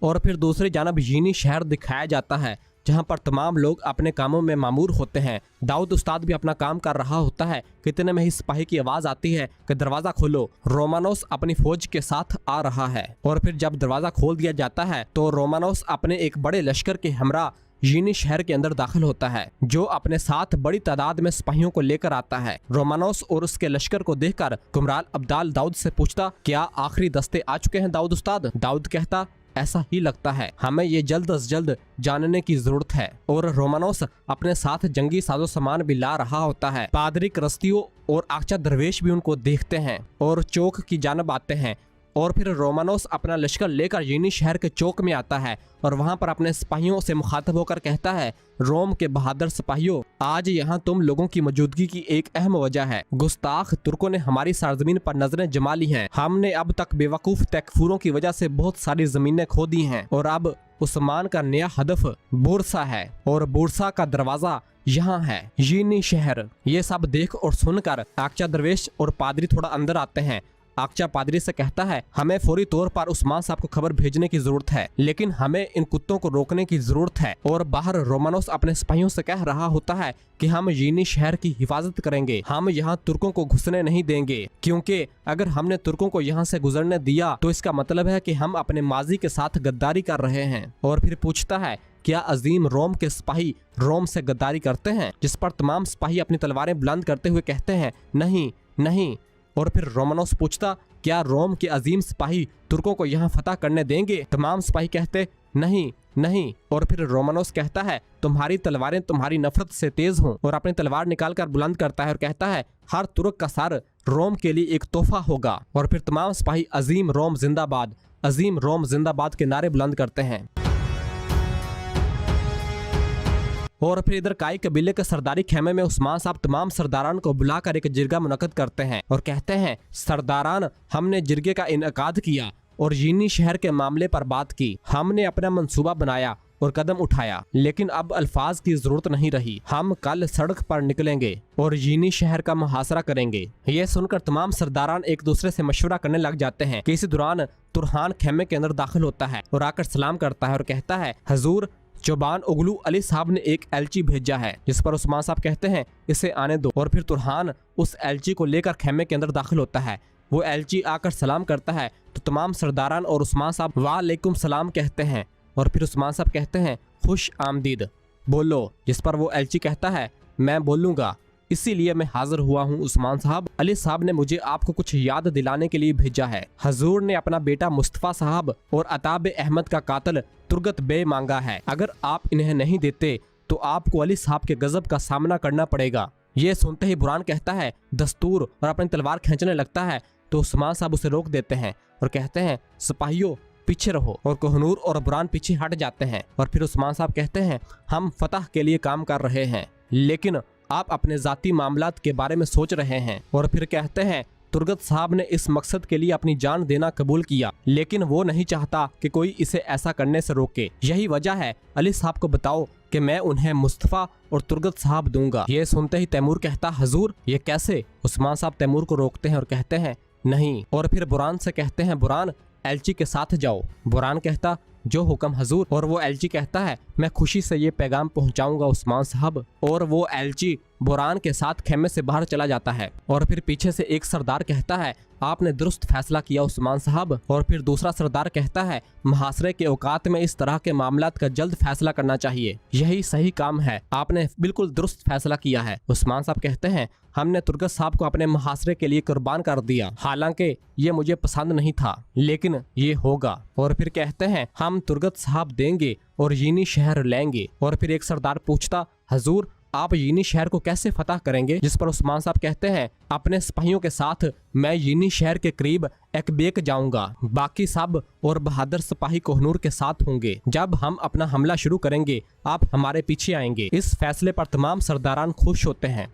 और फिर दूसरी जानब यीनी शहर दिखाया जाता है जहां पर तमाम लोग अपने कामों में मामूर होते हैं। दाऊद उस्ताद भी अपना काम कर रहा होता है। कितने में ही सिपाही की आवाज आती है कि दरवाजा खोलो। रोमानोस अपनी फौज के साथ आ रहा है और फिर जब दरवाजा खोल दिया जाता है तो रोमानोस अपने एक बड़े लश्कर के हमरा यीनी शहर के अंदर दाखिल होता है, जो अपने साथ बड़ी तादाद में सिपाहियों को लेकर आता है। रोमानोस और उसके लश्कर को देखकर कुमरान अब्दाल दाऊद से पूछता, क्या आखिरी दस्ते आ चुके हैं दाऊद उस्ताद? दाऊद कहता, ऐसा ही लगता है, हमें ये जल्द अज जल्द जानने की जरूरत है। और रोमानोस अपने साथ जंगी साजो सामान भी ला रहा होता है। पादरी क्रस्तियों और आक्चा दरवेश भी उनको देखते हैं और चौक की जानब आते हैं। और फिर रोमानोस अपना लश्कर लेकर यीनी शहर के चौक में आता है और वहां पर अपने सिपाहियों से मुखातब होकर कहता है, रोम के बहादुर सिपाहियों, आज यहाँ तुम लोगों की मौजूदगी की एक अहम वजह है। गुस्ताख तुर्कों ने हमारी सरजमीन पर नजरें जमा ली हैं। हमने अब तक बेवकूफ तकफूरों की वजह से बहुत सारी जमीनें खो दी हैं और अब उस्मान का नया हदफ बुरसा है और बुरसा का दरवाजा यहाँ है, यीनी शहर। ये सब देख और सुनकर आक्चा दरवेश और पादरी थोड़ा अंदर आते हैं। आक्चा पादरी से कहता है, हमें फौरी तौर पर उस्मान साहब को खबर भेजने की जरूरत है, लेकिन हमें इन कुत्तों को रोकने की जरूरत है। और बाहर रोमानोस अपने सिपाहियों से कह रहा होता है कि हम यीनी शहर की हिफाजत करेंगे, हम यहाँ तुर्कों को घुसने नहीं देंगे, क्योंकि अगर हमने तुर्कों को यहाँ से गुजरने दिया तो इसका मतलब है कि हम अपने माजी के साथ गद्दारी कर रहे हैं। और फिर पूछता है, क्या अजीम रोम के सिपाही रोम से गद्दारी करते हैं? जिस पर तमाम सिपाही अपनी तलवारें बुलंद करते हुए कहते हैं, नहीं नहीं। और फिर रोमानोस पूछता, क्या रोम के अजीम सिपाही तुर्कों को यहाँ फतह करने देंगे? तमाम सिपाही कहते, नहीं नहीं। और फिर रोमानोस कहता है, तुम्हारी तलवारें तुम्हारी नफरत से तेज हों। और अपनी तलवार निकालकर बुलंद करता है और कहता है, हर तुर्क का सर रोम के लिए एक तोहफा होगा। और फिर तमाम सिपाही अजीम रोम जिंदाबाद, अजीम रोम जिंदाबाद के नारे बुलंद करते हैं। और फिर इधर काई कबीले के सरदारी खेमे में उस्मान साहब तमाम सरदारान को बुलाकर एक जिरगा मुनक्कद करते हैं और कहते हैं, सरदारान, हमने जिरगे का इनकाद किया और यीनी शहर के मामले पर बात की। हमने अपना मंसूबा बनाया और कदम उठाया, लेकिन अब अल्फाज की जरूरत नहीं रही। हम कल सड़क पर निकलेंगे और यीनी शहर का मुहासरा करेंगे। ये सुनकर तमाम सरदारान एक दूसरे से मशवरा करने लग जाते हैं कि इसी दौरान तुरहान खेमे के अंदर दाखिल होता है और आकर सलाम करता है और कहता है, हजूर, चौबान उगलू अली साहब ने एक एलची भेजा है। जिस पर उस्मान साहब कहते हैं, इसे आने दो। और फिर तुरहान उस एलची को लेकर खेमे के अंदर दाखिल होता है। वो एलची आकर सलाम करता है तो तमाम सरदारान और उस्मान साहब वालेकुम सलाम कहते हैं। और फिर उस्मान साहब कहते हैं, खुश आमदीद, बोलो। जिस पर वो एलची कहता है, मैं बोलूँगा, इसीलिए मैं हाजिर हुआ हूँ उस्मान साहब। अली साहब ने मुझे आपको कुछ याद दिलाने के लिए भेजा है। हजूर ने अपना बेटा मुस्तफ़ा साहब और अताब अहमद का कातिल तुर्गत बे मांगा है। अगर आप इन्हें नहीं देते तो आपको अली साहब के गजब का सामना करना पड़ेगा। ये सुनते ही बुरान कहता है, दस्तूर, और अपनी तलवार खींचने लगता है तो उस्मान साहब उसे रोक देते हैं और कहते हैं, सिपाहियों, पीछे रहो। और कोहनूर और बुरान पीछे हट जाते हैं। और फिर उस्मान साहब कहते हैं, हम फतह के लिए काम कर रहे हैं, लेकिन आप अपने जाती मामलात के बारे में सोच रहे हैं। और फिर कहते हैं, तुर्गत साहब ने इस मकसद के लिए अपनी जान देना कबूल किया, लेकिन वो नहीं चाहता कि कोई इसे ऐसा करने से रोके। यही वजह है, अली साहब को बताओ कि मैं उन्हें मुस्तफ़ा और तुर्गत साहब दूंगा। ये सुनते ही तैमूर कहता, हजूर, ये कैसे? उस्मान साहब तैमूर को रोकते हैं और कहते हैं, नहीं। और फिर बुरान से कहते हैं, बुरान, एलची के साथ जाओ। बुरान कहता, जो हुक्म हजूर। और वो एलची कहता है, मैं खुशी से ये पैगाम पहुंचाऊंगा उस्मान साहब। और वो एलची बुरान के साथ खेमे से बाहर चला जाता है। और फिर पीछे से एक सरदार कहता है, आपने दुरुस्त फैसला किया उस्मान साहब। और फिर दूसरा सरदार कहता है, मुहासरे के औकात में इस तरह के मामलात का जल्द फैसला करना चाहिए, यही सही काम है, आपने बिल्कुल दुरुस्त फैसला किया है। उस्मान साहब कहते हैं, हमने तुर्गत साहब को अपने मुहासरे के लिए कुर्बान कर दिया, हालांकि ये मुझे पसंद नहीं था, लेकिन ये होगा। और फिर कहते हैं, हम तुर्गत साहब देंगे और यीनी शहर लेंगे। और फिर एक सरदार पूछता, हजूर, आप यीनी शहर को कैसे फतह करेंगे? जिस पर उस्मान साहब कहते हैं, अपने सिपाहियों के साथ मैं यीनी शहर के करीब एकबेक जाऊंगा, बाकी सब और बहादुर सिपाही कोहनूर के साथ होंगे। जब हम अपना हमला शुरू करेंगे, आप हमारे पीछे आएंगे। इस फैसले पर तमाम सरदारान खुश होते हैं।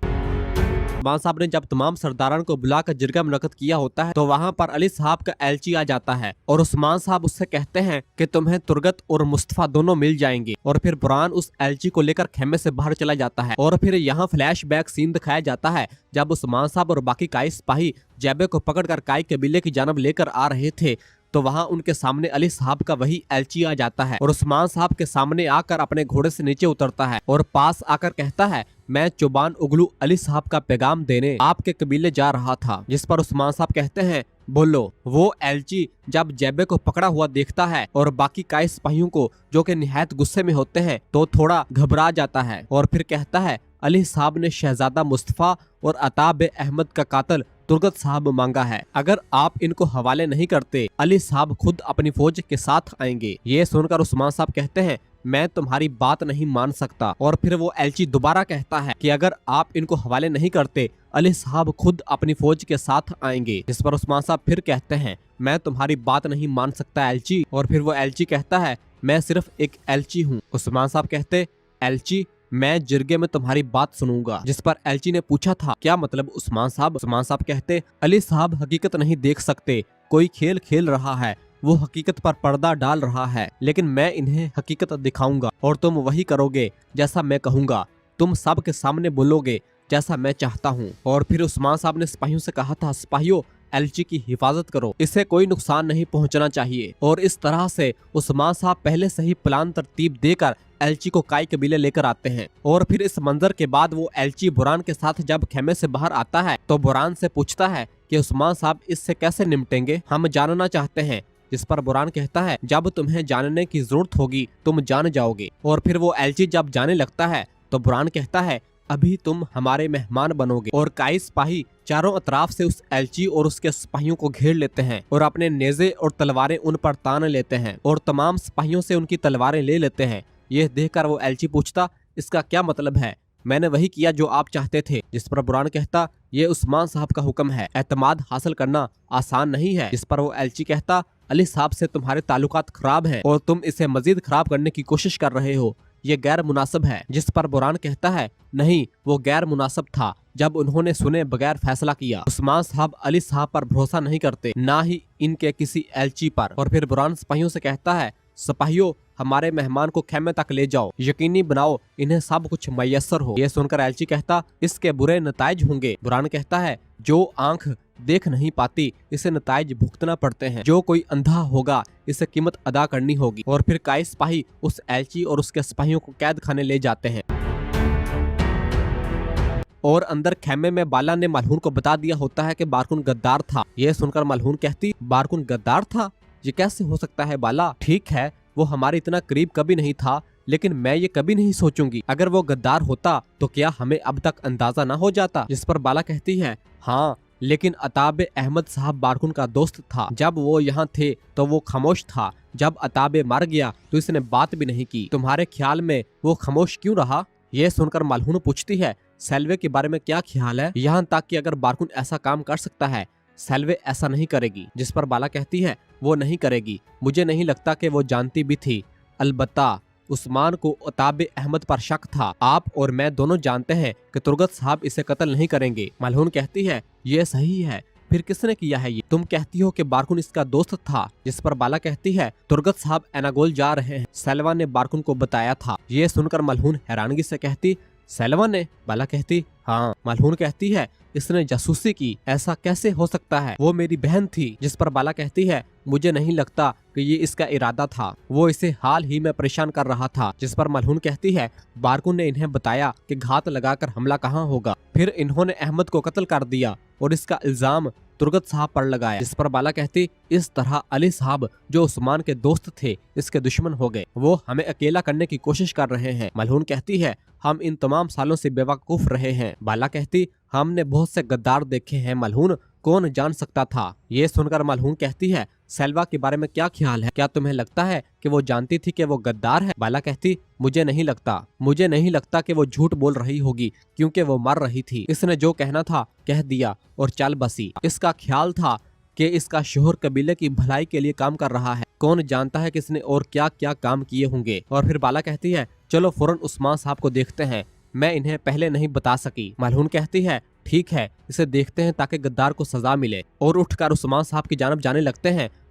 उस्मान साहब ने जब तमाम सरदारान को बुलाकर जिरगा मुनक्कद किया होता है तो वहाँ पर अली साहब का एलची आ जाता है और उस्मान साहब उससे कहते हैं कि तुम्हें तुर्गत और मुस्तफ़ा दोनों मिल जाएंगे। और फिर बुरान उस एलची को लेकर खेमे से बाहर चला जाता है। और फिर यहाँ फ्लैशबैक सीन दिखाया जाता है जब उस्मान साहब और बाकी काई सिपाही जैबे को पकड़कर काई कबीले की जानब लेकर आ रहे थे। तो वहाँ उनके सामने अली साहब का वही एलची आ जाता है और उस्मान साहब के सामने आकर अपने घोड़े से नीचे उतरता है और पास आकर कहता है, मैं चुबान उगलू अली साहब का पैगाम देने आपके कबीले जा रहा था। जिस पर उस्मान साहब कहते हैं, बोलो। वो एलची जब जैबे को पकड़ा हुआ देखता है और बाकी काई सिपाहियों को, जो कि निहायत गुस्से में होते हैं, तो थोड़ा घबरा जाता है और फिर कहता है, अली साहब ने शहजादा मुस्तफा और अताब अहमद का कातिल तुर्गत साहब मांगा है। अगर आप इनको हवाले नहीं करते, अली साहब खुद अपनी फौज के साथ आएंगे। ये सुनकर उस्मान साहब कहते हैं, मैं तुम्हारी बात नहीं मान सकता। और फिर वो एलची दोबारा कहता है कि अगर आप इनको हवाले नहीं करते, अली साहब खुद अपनी फौज के साथ आएंगे। जिस पर उस्मान साहब फिर कहते हैं, मैं तुम्हारी बात नहीं मान सकता एलची। और फिर वो एलची कहता है, मैं सिर्फ एक एलची हूँ। उस्मान साहब कहते, एलची, मैं जिरगे में तुम्हारी बात सुनूंगा। जिस पर एलची ने पूछा था, क्या मतलब उस्मान साहब? उस्मान साहब कहते, अली साहब हकीकत नहीं देख सकते, कोई खेल खेल रहा है, वो हकीकत पर पर्दा डाल रहा है, लेकिन मैं इन्हें हकीकत दिखाऊंगा और तुम वही करोगे जैसा मैं कहूंगा। तुम सब के सामने बोलोगे जैसा मैं चाहता हूँ। और फिर उस्मान साहब ने सिपाहियों से कहा था, सिपाहियों, एलची की हिफाजत करो, इसे कोई नुकसान नहीं पहुंचना चाहिए। और इस तरह से उस्मान साहब पहले से ही प्लान तरतीब देकर एलची को काई कबीले लेकर आते हैं। और फिर इस मंजर के बाद वो एलची बुरान के साथ जब खेमे से बाहर आता है तो बुरान से पूछता है कि उस्मान साहब इससे कैसे निपटेंगे, हम जानना चाहते हैं। जिस पर बुरान कहता है, जब तुम्हें जानने की जरूरत होगी तुम जान जाओगे। और फिर वो एलची जब जाने लगता है तो बुरान कहता है, अभी तुम हमारे मेहमान बनोगे। और काई सिपाही चारों अतराफ से उस एलची और उसके सिपाहियों को घेर लेते हैं और अपने नेजे और तलवारें उन पर तान लेते हैं और तमाम सिपाहियों से उनकी तलवारें ले लेते हैं। यह देखकर वो एलची पूछता, इसका क्या मतलब है? मैंने वही किया जो आप चाहते थे। जिस पर बुरान कहता, ये उस्मान साहब का हुक्म है, एतमाद हासिल करना आसान नहीं है। जिस पर वो एलची कहता, अली साहब से तुम्हारे ताल्लुकात खराब हैं और तुम इसे मजीद खराब करने की कोशिश कर रहे हो, ये गैर मुनासिब है। जिस पर बुरान कहता है, नहीं, वो गैर मुनासिब था जब उन्होंने सुने बगैर फैसला किया। उस्मान साहब अली साहब पर भरोसा नहीं करते, ना ही इनके किसी एलची पर। और फिर बुरान सिपाहियों से कहता है, सिपाहियों, हमारे मेहमान को खेमे तक ले जाओ, यकीनी बनाओ इन्हें सब कुछ मैसर हो। ये सुनकर एलची कहता, इसके बुरे नताइज होंगे। बुरान कहता है, जो आंख देख नहीं पाती इसे नताइज भुगतना पड़ते हैं, जो कोई अंधा होगा इसे कीमत अदा करनी होगी। और फिर काई सिपाही उस एलची और उसके सिपाहियों को कैद खाने ले जाते हैं। और अंदर खेमे में बाला ने मलहून को बता दिया होता है कि बारकुन गद्दार था। यह सुनकर मलहून कहती, बारकुन गद्दार था? ये कैसे हो सकता है बाला? ठीक है, वो हमारे इतना करीब कभी नहीं था, लेकिन मैं ये कभी नहीं सोचूंगी अगर वो गद्दार होता तो क्या हमें अब तक अंदाजा ना हो जाता। जिस पर बाला कहती है, हाँ, लेकिन अताब अहमद साहब बारकुन का दोस्त था। जब वो यहाँ थे तो वो खामोश था, जब अताब मर गया तो इसने बात भी नहीं की। तुम्हारे ख्याल में वो खामोश क्यों रहा? ये सुनकर मलहून पूछती है, सेल्वे के बारे में क्या ख्याल है? यहाँ तक कि अगर बारकुन ऐसा काम कर सकता है, सेल्वे ऐसा नहीं करेगी। जिस पर बाला कहती है, वो नहीं करेगी, मुझे नहीं लगता कि वो जानती भी थी। अलबत्ता उस्मान को अताब अहमद पर शक था। आप और मैं दोनों जानते हैं कि तुर्गत साहब इसे कत्ल नहीं करेंगे। मलहून कहती है, ये सही है, फिर किसने किया है ये? तुम कहती हो कि बारकुन इसका दोस्त था। जिस पर बाला कहती है, तुर्गत साहब एनागोल जा रहे हैं, सेल्वा ने बारकुन को बताया था। ये सुनकर मलहून हैरानगी से कहती, सेल्वा ने? बाला कहती, हाँ। मलहून कहती है, इसने जासूसी की, ऐसा कैसे हो सकता है? वो मेरी बहन थी। जिस पर बाला कहती है, मुझे नहीं लगता कि ये इसका इरादा था, वो इसे हाल ही में परेशान कर रहा था। जिस पर मलहून कहती है, बारकुन ने इन्हें बताया कि घात लगाकर हमला कहाँ होगा, फिर इन्होंने अहमद को कत्ल कर दिया और इसका इल्जाम तुर्गत साहब पर लगाया। जिस पर बाला कहती, इस तरह अली साहब जो उस्मान के दोस्त थे इसके दुश्मन हो गए, वो हमें अकेला करने की कोशिश कर रहे हैं। मलहून कहती है, हम इन तमाम सालों से बेवकूफ रहे हैं। बाला कहती, हमने बहुत से गद्दार देखे हैं मलहून, कौन जान सकता था। ये सुनकर मलहून कहती है, सेल्वा के बारे में क्या ख्याल है? क्या तुम्हें लगता है कि वो जानती थी कि वो गद्दार है? बाला कहती, मुझे नहीं लगता कि वो झूठ बोल रही होगी, क्योंकि वो मर रही थी। इसने जो कहना था कह दिया और चल बसी। इसका ख्याल था कि इसका शोहर कबीले की भलाई के लिए काम कर रहा है, कौन जानता है कि इसने और क्या क्या काम किए होंगे। और फिर बाला कहती है, चलो फौरन उस्मान साहब को देखते हैं, मैं इन्हें पहले नहीं बता सकी। मलहून कहती है, ठीक है, इसे देखते हैं ताकि गद्दार को सजा मिले। और उठकर उस्मान साहब की जानब जाने लगते हैं